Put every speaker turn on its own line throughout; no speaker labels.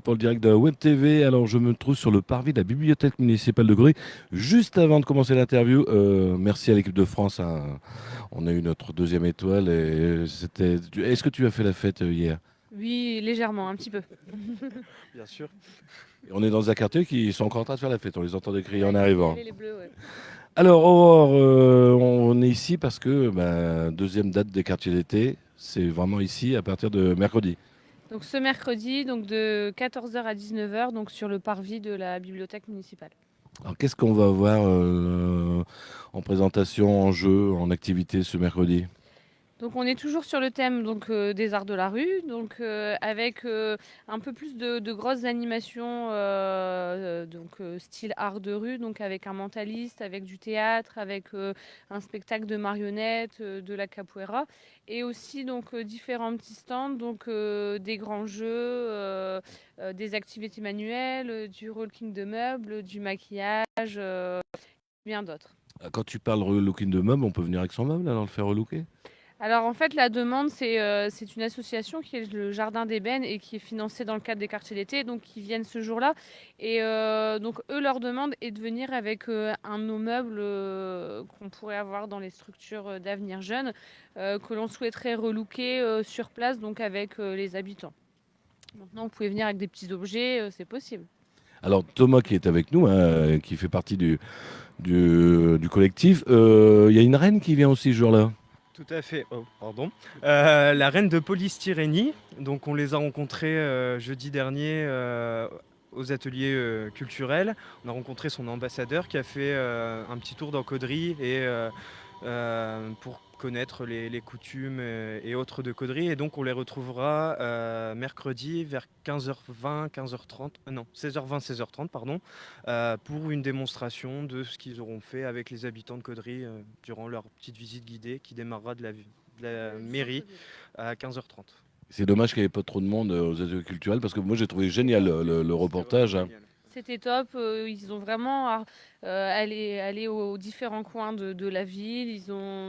Pour le direct de la Web TV. Alors, je me trouve sur le parvis de la bibliothèque municipale de Gruy. Juste avant de commencer l'interview, merci à l'équipe de France, hein. On a eu notre deuxième étoile et c'était. Est-ce que tu as fait la fête hier?
Oui, légèrement, un petit peu.
Bien sûr.
Et on est dans un quartier qui sont encore en train de faire la fête. On les entendait crier
Ouais,
en
ils font
arrivant.
crier les bleus, ouais.
Alors, Aurore, on est ici parce que deuxième date des quartiers d'été, c'est vraiment ici à partir de mercredi.
Donc ce mercredi, donc de 14 h à 19 h, donc sur le parvis de la bibliothèque municipale.
Alors, qu'est-ce qu'on va voir en présentation, en jeu, en activité ce mercredi?
Donc on est toujours sur le thème des arts de la rue, avec un peu plus de grosses animations style art de rue, donc avec un mentaliste, avec du théâtre, avec un spectacle de marionnettes, de la capoeira, et aussi différents petits stands, des grands jeux, des activités manuelles, du relooking de meubles, du maquillage, bien d'autres.
Quand tu parles relooking de meubles, on peut venir avec son meuble alors le faire relooker?
Alors en fait, la demande, c'est une association qui est le Jardin d'Ébène et qui est financée dans le cadre des quartiers d'été, donc qui viennent ce jour-là. Et donc eux, leur demande est de venir avec un de nos meubles qu'on pourrait avoir dans les structures d'avenir jeunes, que l'on souhaiterait relooker sur place, donc avec les habitants. Maintenant, vous pouvez venir avec des petits objets, c'est possible.
Alors Thomas qui est avec nous, hein, qui fait partie du collectif, il y a une reine qui vient aussi ce jour-là.
Tout à fait. Oh, pardon. La reine de Polystyrénie. Donc, on les a rencontrés jeudi dernier aux ateliers culturels. On a rencontré son ambassadeur qui a fait un petit tour dans Caudry pour connaître les coutumes et autres de Caudry. Et donc, on les retrouvera mercredi vers 15h20, 15h30, non, 16h20, 16h30, pardon, pour une démonstration de ce qu'ils auront fait avec les habitants de Caudry durant leur petite visite guidée qui démarrera de la mairie à 15h30.
C'est dommage qu'il n'y ait pas trop de monde aux ateliers culturels parce que moi j'ai trouvé génial le reportage, hein.
C'était top, ils ont vraiment allé aux différents coins de la ville,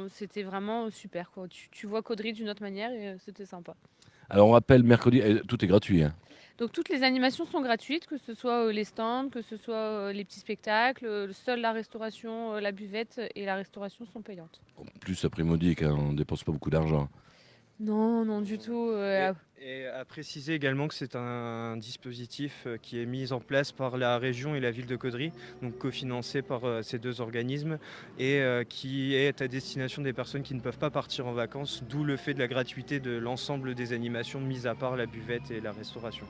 c'était vraiment super, quoi. Tu vois Caudry d'une autre manière et c'était sympa.
Alors on rappelle mercredi, tout est gratuit, hein.
Donc toutes les animations sont gratuites, que ce soit les stands, que ce soit les petits spectacles, seule la restauration, la buvette et la restauration sont payantes.
En plus, après modique, hein, on ne dépense pas beaucoup d'argent.
Non, non du tout.
Et à préciser également que c'est un dispositif qui est mis en place par la région et la ville de Caudry, donc cofinancé par ces deux organismes, et qui est à destination des personnes qui ne peuvent pas partir en vacances, d'où le fait de la gratuité de l'ensemble des animations, mis à part la buvette et la restauration.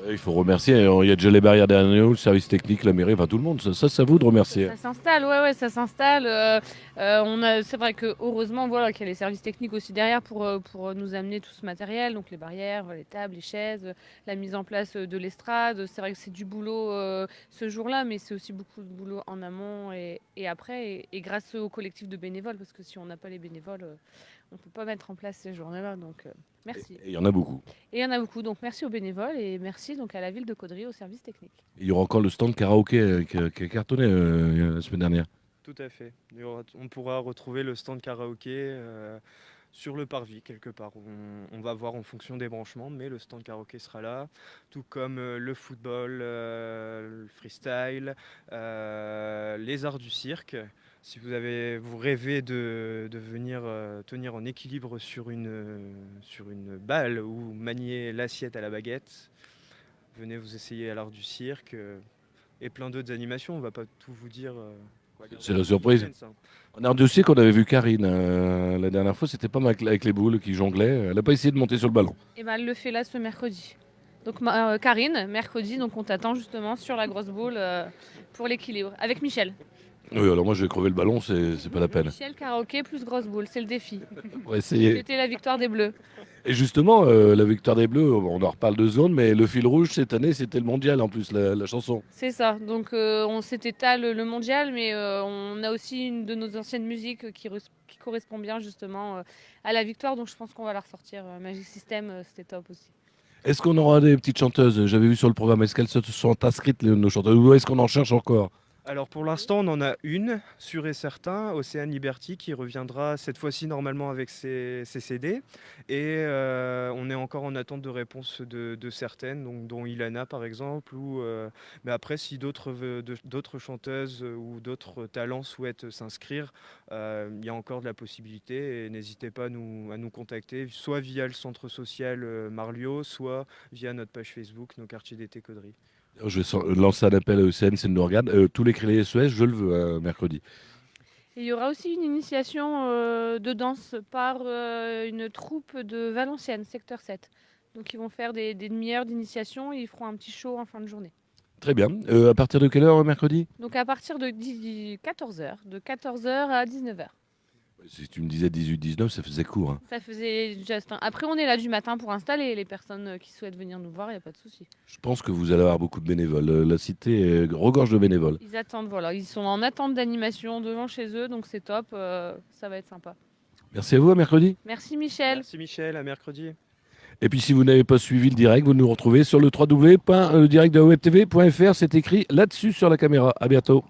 Il faut remercier, il y a déjà les barrières derrière nous, le service technique, la mairie, enfin tout le monde, ça vous de remercier.
Ça s'installe, ouais, ça s'installe. C'est vrai que heureusement, voilà, qu'il y a les services techniques aussi derrière pour nous amener tout ce matériel, donc les barrières, les tables, les chaises, la mise en place de l'estrade. C'est vrai que c'est du boulot ce jour-là, mais c'est aussi beaucoup de boulot en amont et après, et grâce au collectif de bénévoles, parce que si on n'a pas les bénévoles, on ne peut pas mettre en place ces journées-là. Donc merci.
Et il y en a beaucoup.
Et il y en a beaucoup, donc merci aux bénévoles et merci donc à la ville de Caudry, au service technique.
Il y aura encore le stand karaoké qui a cartonné la semaine dernière.
Tout à fait. On pourra retrouver le stand karaoké sur le parvis quelque part. On va voir en fonction des branchements, mais le stand karaoké sera là, tout comme le football, le freestyle, les arts du cirque. Si vous rêvez de venir tenir en équilibre sur une balle ou manier l'assiette à la baguette, venez vous essayer à l'art du cirque et plein d'autres animations. On va pas tout vous dire.
C'est la surprise.
Ça.
On a aussi qu'on avait vu Karine la dernière fois, c'était pas mal avec les boules qui jonglaient. Elle n'a pas essayé de monter sur le ballon.
Et ben elle le fait là ce mercredi. Donc Karine, mercredi, donc on t'attend justement sur la grosse boule pour l'équilibre. Avec Michel.
Oui, alors moi je vais crever le ballon, c'est pas la peine.
Michel, karaoké plus grosse boule, c'est le défi.
On va essayer.
C'était la victoire des Bleus.
Et justement, la victoire des Bleus, on en reparle 2 secondes, mais le fil rouge cette année, c'était le mondial en plus, la chanson.
C'est ça. Donc on s'était le mondial, mais on a aussi une de nos anciennes musiques qui correspond bien justement à la victoire. Donc je pense qu'on va la ressortir. Magic System, c'était top aussi.
Est-ce qu'on aura des petites chanteuses? J'avais vu sur le programme, est-ce qu'elles se sont inscrites, nos chanteuses, ou est-ce qu'on en cherche encore?
Alors pour l'instant, on en a une, sûr et certain, Océan Liberty, qui reviendra cette fois-ci normalement avec ses CD. Et on est encore en attente de réponse de certaines, donc, dont Ilana par exemple. Mais après, si d'autres chanteuses ou d'autres talents souhaitent s'inscrire, il y a encore de la possibilité. Et n'hésitez pas à nous contacter, soit via le centre social Marlio, soit via notre page Facebook, nos quartiers d'été Caudry.
Je vais lancer un appel à ECN, c'est de nous regarder. Tous les crédits SOS, je le veux mercredi.
Et il y aura aussi une initiation de danse par une troupe de Valenciennes, secteur 7. Donc ils vont faire des demi-heures d'initiation et ils feront un petit show en fin de journée.
Très bien. À partir de quelle heure mercredi?
Donc à partir de 14h, de 14h à 19h.
Si tu me disais 18-19, ça faisait court. Hein.
Ça faisait juste. Après, on est là du matin pour installer les personnes qui souhaitent venir nous voir, il n'y a pas de souci.
Je pense que vous allez avoir beaucoup de bénévoles. La cité regorge de bénévoles.
Ils attendent, voilà, ils sont en attente d'animation devant chez eux, donc c'est top, ça va être sympa.
Merci à vous, à mercredi.
Merci Michel.
Merci Michel, à mercredi.
Et puis si vous n'avez pas suivi le direct, vous nous retrouvez sur le www.directdewebtv.fr. C'est écrit là-dessus sur la caméra. À bientôt.